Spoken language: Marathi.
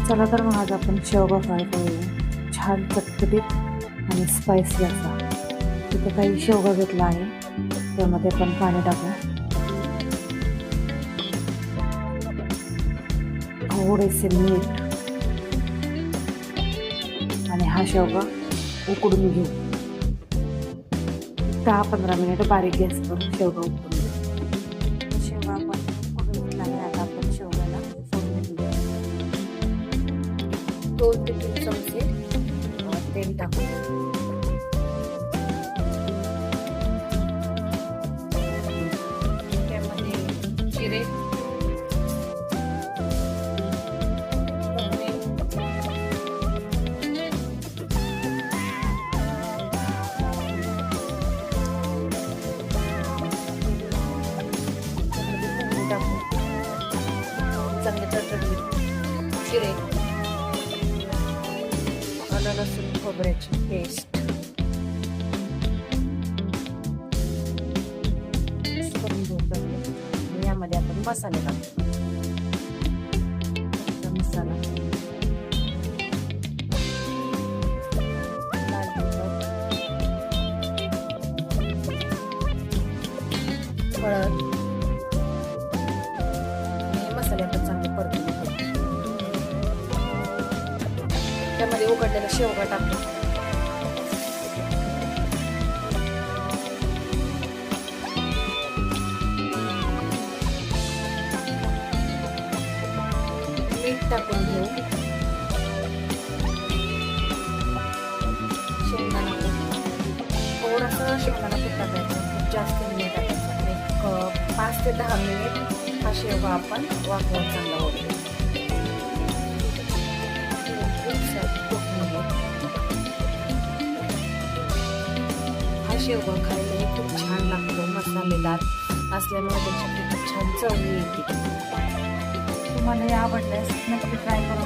चला तर मग आज आपण शेवगा फ्राय करूया. छान चटपटीत आणि स्पायसी असा. तिथे काही शेवगा घेतला आहे, त्यामध्ये पण पाणी टाकू. थोडेसे मीठ आणि हा शेवगा उकडून घेऊ. 10-15 मिनिट बारीक गॅसवर शेवगा उकडून घेऊ. शेवगा आपण उकडून घेतला आहे. आता आपण शेवग्याला फोडणी देऊ. 2 ते 3 चमचे तेल टाकू. त्यामध्ये जिरे, चांगले टरटरीत जिरे, आलं लसूण खोबऱ्याची पेस्ट करून घेऊ. यामध्ये आपण मसाले टाकू. मसाला, लाल तिखट, हळद, मसाले आपण चांगले परतून घेऊ. त्यामध्ये उकडलेला शेवगा टाकतो. मीठ टाकून घेऊ. शेंगदाणा कूट, थोडासा शेंगदाणा कूट टाकायचा, खूप जास्त नाही टाकायचा. एक 5 ते 10 मिनिट हा शेवगा आपण वाफवून चांगला होतो. हा शेवगा खायलाही खूप छान लागतो. मसालेदार असल्यामुळे त्याची खूप छान चव येते. तुम्हाला हे आवडल्यास नक्की ट्राय करा.